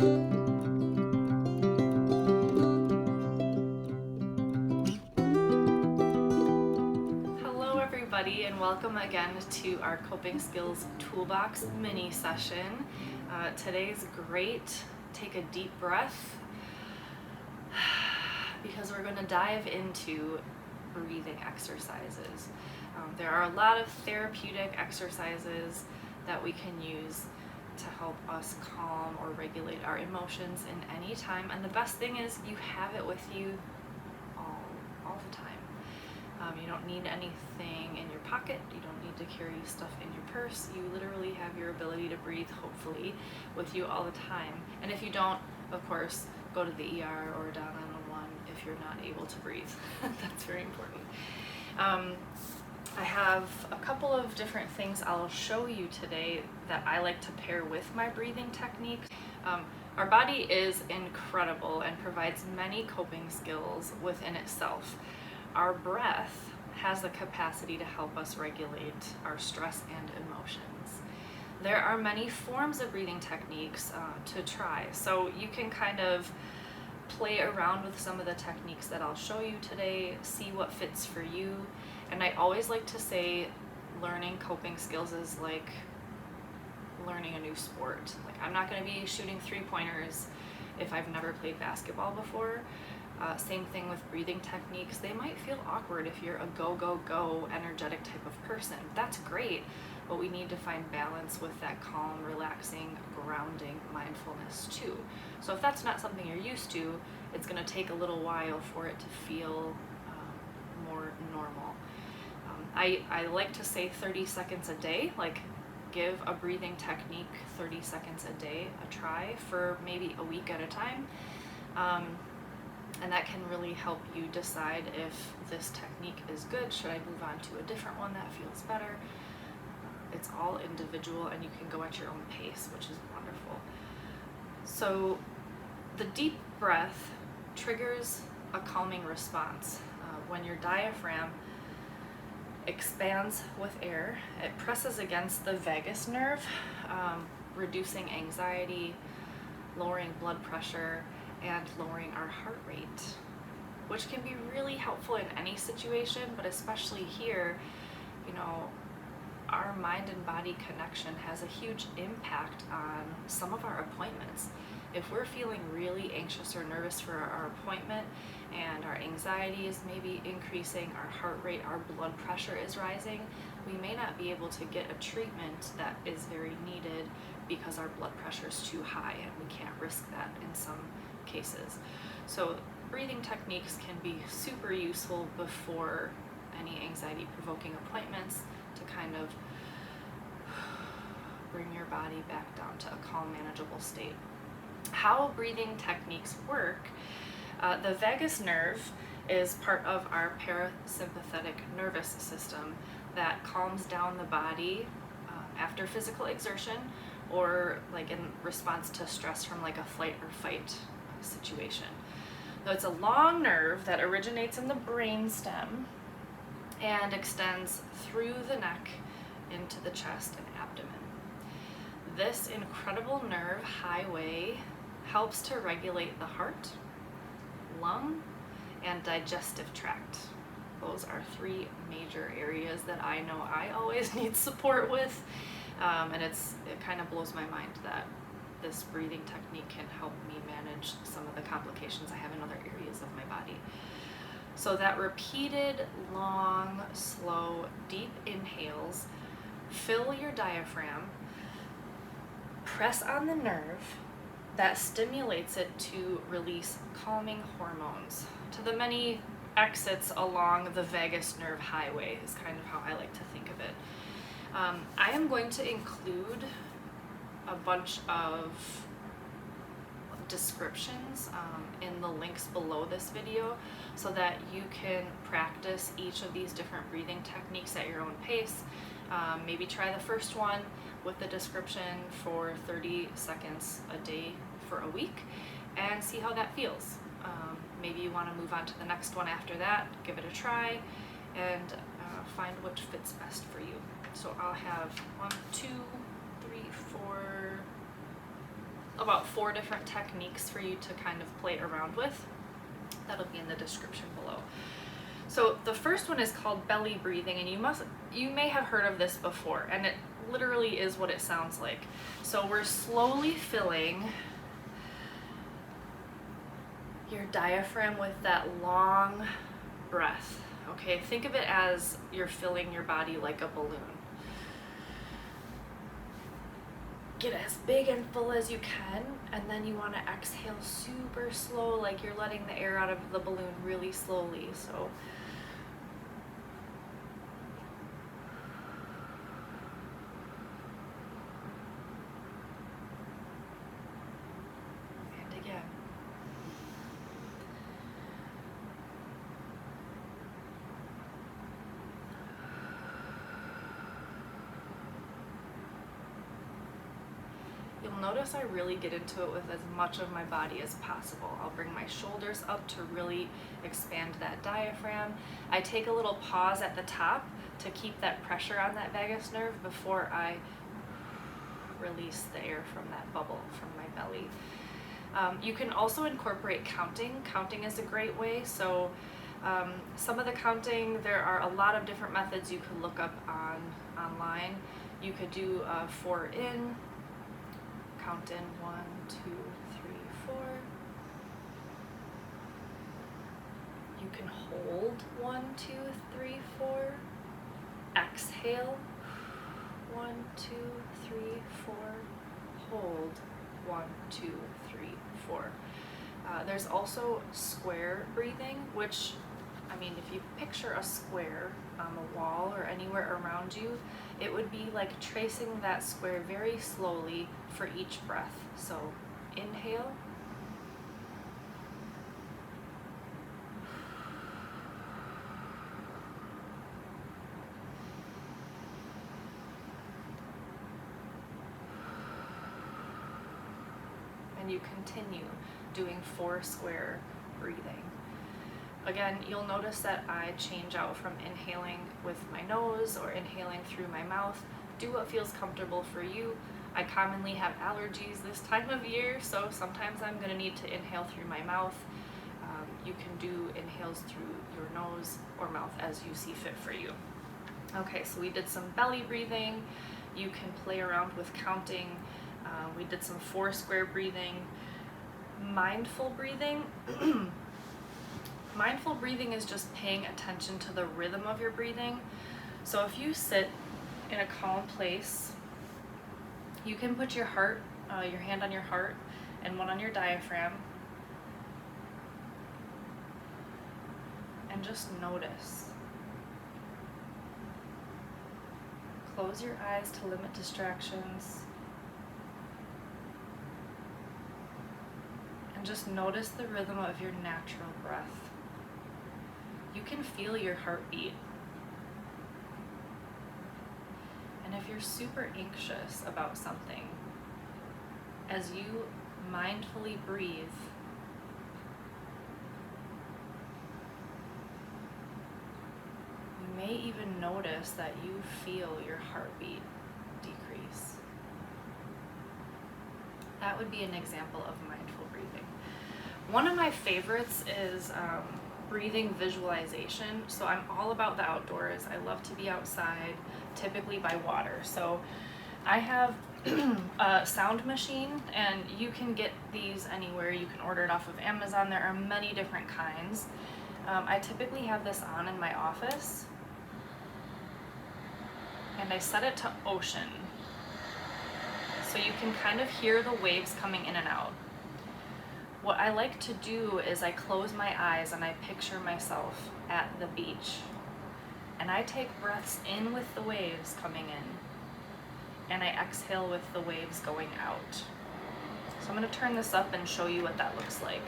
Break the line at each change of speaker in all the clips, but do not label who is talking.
Hello everybody, and welcome again to our Coping Skills Toolbox mini session. Today's great. Take a deep breath because we're going to dive into breathing exercises. There are a lot of therapeutic exercises that we can use to help us calm or regulate our emotions in any time, and the best thing is you have it with you all the time. You don't need anything in your pocket, you don't need to carry stuff in your purse. You literally have your ability to breathe, hopefully, with you all the time. And if you don't, of course, go to the ER or dial 911 if you're not able to breathe. That's very important. I have a couple of different things I'll show you today that I like to pair with my breathing techniques. Our body is incredible and provides many coping skills within itself. Our breath has the capacity to help us regulate our stress and emotions. There are many forms of breathing techniques to try, so you can kind of play around with some of the techniques that I'll show you today, see what fits for you. And I always like to say learning coping skills is like learning a new sport. Like, I'm not going to be shooting 3-pointers if I've never played basketball before. Same thing with breathing techniques. They might feel awkward if you're a go, energetic type of person. That's great, but we need to find balance with that calm, relaxing, grounding mindfulness too. So if that's not something you're used to, it's going to take a little while for it to feel more normal. I like to say 30 seconds a day, like give a breathing technique 30 seconds a day a try for maybe a week at a time. And that can really help you decide if this technique is good. Should I move on to a different one that feels better? It's all individual and you can go at your own pace, which is wonderful. So the deep breath triggers a calming response. When your diaphragm expands with air, it presses against the vagus nerve, reducing anxiety, lowering blood pressure, and lowering our heart rate, which can be really helpful in any situation, but especially here. You know, our mind and body connection has a huge impact on some of our appointments. If we're feeling really anxious or nervous for our appointment and our anxiety is maybe increasing, our heart rate, our blood pressure is rising, we may not be able to get a treatment that is very needed because our blood pressure is too high, and we can't risk that in some cases. So breathing techniques can be super useful before any anxiety provoking appointments to kind of bring your body back down to a calm, manageable state. How breathing techniques work: the vagus nerve is part of our parasympathetic nervous system that calms down the body after physical exertion, or like in response to stress from like a flight or fight situation. So it's a long nerve that originates in the brainstem and extends through the neck into the chest and abdomen. This incredible nerve highway helps to regulate the heart, lung, and digestive tract. Those are 3 major areas that I know I always need support with, and it kind of blows my mind that this breathing technique can help me manage some of the complications I have in other areas of my body. So that repeated, long, slow, deep inhales fill your diaphragm, press on the nerve, that stimulates it to release calming hormones to the many exits along the vagus nerve highway is kind of how I like to think of it. I am going to include a bunch of descriptions in the links below this video so that you can practice each of these different breathing techniques at your own pace. Maybe try the first one with the description for 30 seconds a day for a week and see how that feels. Maybe you want to move on to the next one after that, give it a try, and find which fits best for you. So I'll have about 4 different techniques for you to kind of play around with. That'll be in the description below. So the first one is called belly breathing, and you may have heard of this before, and it literally is what it sounds like. So we're slowly filling your diaphragm with that long breath. Okay, think of it as you're filling your body like a balloon. Get as big and full as you can, and then you want to exhale super slow, like you're letting the air out of the balloon really slowly. So and again. You'll notice I really get into it with as much of my body as possible. I'll bring my shoulders up to really expand that diaphragm. I take a little pause at the top to keep that pressure on that vagus nerve before I release the air from that bubble from my belly. You can also incorporate counting. Counting is a great way. So some of the counting, there are a lot of different methods you could look up online. You could do 4 in, count in 1, 2, 3, 4. You can hold 1, 2, 3, 4. Exhale 1, 2, 3, 4. Hold 1, 2, 3, 4. There's also square breathing, which, I mean, if you picture a square on the wall or anywhere around you, it would be like tracing that square very slowly for each breath. So inhale. And you continue doing 4 square breathing. Again, you'll notice that I change out from inhaling with my nose or inhaling through my mouth. Do what feels comfortable for you. I commonly have allergies this time of year, so sometimes I'm going to need to inhale through my mouth. You can do inhales through your nose or mouth as you see fit for you. Okay, so we did some belly breathing. You can play around with counting. We did some 4 square breathing. Mindful breathing. Mindful breathing is just paying attention to the rhythm of your breathing. So if you sit in a calm place, you can put your hand on your heart and one on your diaphragm, and just notice. Close your eyes to limit distractions. And just notice the rhythm of your natural breath. You can feel your heartbeat. And if you're super anxious about something, as you mindfully breathe, you may even notice that you feel your heartbeat decrease. That would be an example of mindful breathing. One of my favorites is breathing visualization. So I'm all about the outdoors. I love to be outside, typically by water. So I have a sound machine, and you can get these anywhere. You can order it off of Amazon. There are many different kinds. I typically have this on in my office, and I set it to ocean. So you can kind of hear the waves coming in and out. What I like to do is I close my eyes and I picture myself at the beach. And I take breaths in with the waves coming in, and I exhale with the waves going out. So I'm going to turn this up and show you what that looks like.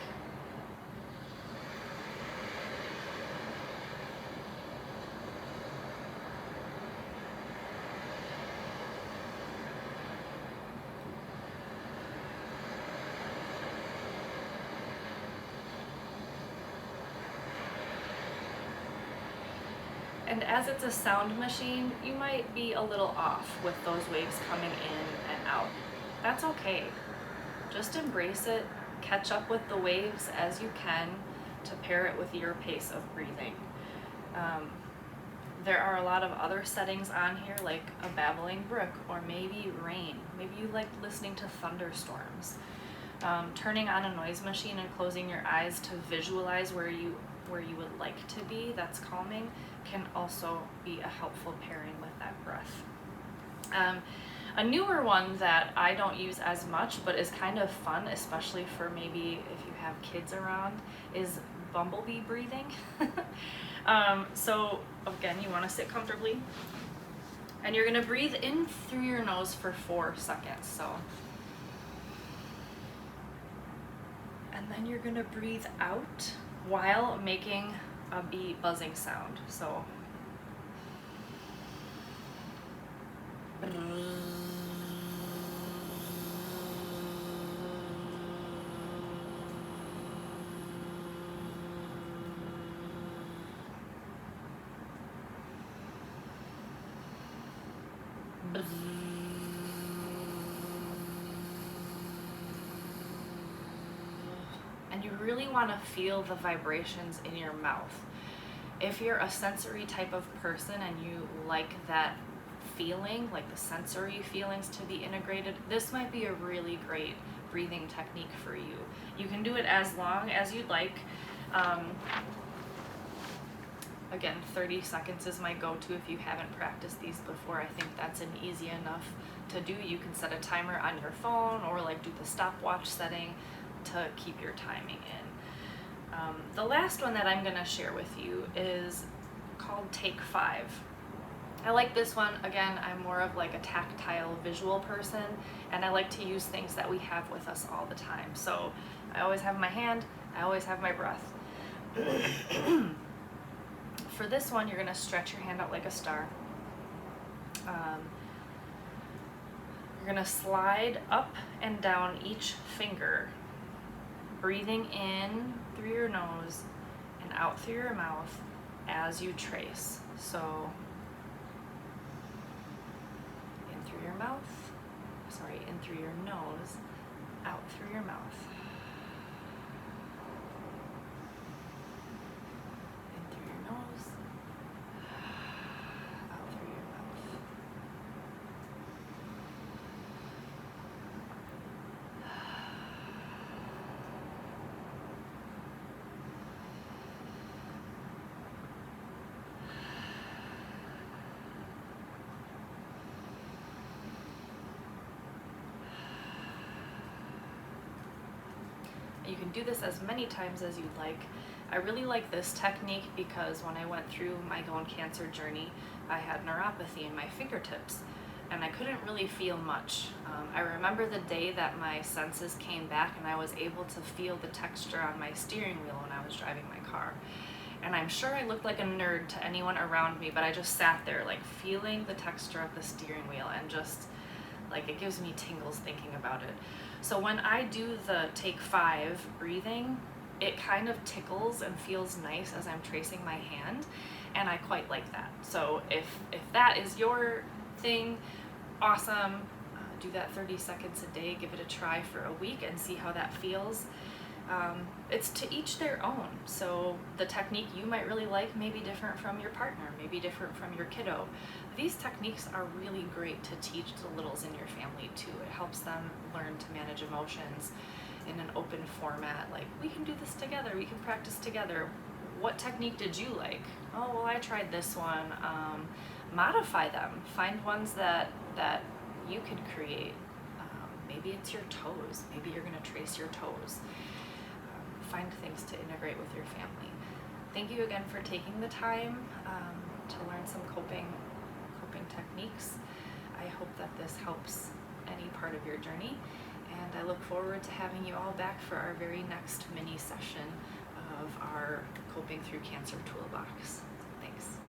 And as it's a sound machine, you might be a little off with those waves coming in and out. That's okay. just embrace it, catch up with the waves as you can to pair it with your pace of breathing. There are a lot of other settings on here, like a babbling brook or maybe rain. Maybe you like listening to thunderstorms. Turning on a noise machine and closing your eyes to visualize where you would like to be, that's calming, can also be a helpful pairing with that breath. A newer one that I don't use as much but is kind of fun, especially for maybe if you have kids around, is bumblebee breathing. So again, you want to sit comfortably and you're going to breathe in through your nose for 4 seconds. So, and then you're going to breathe out while making a bee buzzing sound. So and you really want to feel the vibrations in your mouth. If you're a sensory type of person and you like that feeling, like the sensory feelings to be integrated, this might be a really great breathing technique for you. You can do it as long as you'd like. Again, 30 seconds is my go-to if you haven't practiced these before. I think that's an easy enough to do. You can set a timer on your phone or like do the stopwatch setting to keep your timing in. The last one that I'm going to share with you is called Take 5. I like this one. Again, I'm more of like a tactile visual person, and I like to use things that we have with us all the time. So I always have my hand, I always have my breath. For this one, you're going to stretch your hand out like a star. You're going to slide up and down each finger, breathing in through your nose and out through your mouth as you trace. So in through your mouth, in through your nose, out through your mouth. In through your nose, out through your mouth. You can do this as many times as you'd like. I really like this technique because when I went through my bone cancer journey, I had neuropathy in my fingertips and I couldn't really feel much. I remember the day that my senses came back and I was able to feel the texture on my steering wheel when I was driving my car. And I'm sure I looked like a nerd to anyone around me, but I just sat there like feeling the texture of the steering wheel and just like it gives me tingles thinking about it. So when I do the Take 5 breathing, it kind of tickles and feels nice as I'm tracing my hand, and I quite like that. So if that is your thing, awesome. Do that 30 seconds a day, give it a try for a week and see how that feels. It's to each their own. So the technique you might really like may be different from your partner, maybe different from your kiddo. These techniques are really great to teach the littles in your family too. It helps them learn to manage emotions in an open format. Like, we can do this together, we can practice together. What technique did you like? Oh, well, I tried this one. Modify them. Find ones that you could create. Maybe it's your toes. Maybe you're going to trace your toes. Find things to integrate with your family. Thank you again for taking the time to learn some coping techniques. I hope that this helps any part of your journey, and I look forward to having you all back for our very next mini session of our Coping Through Cancer Toolbox.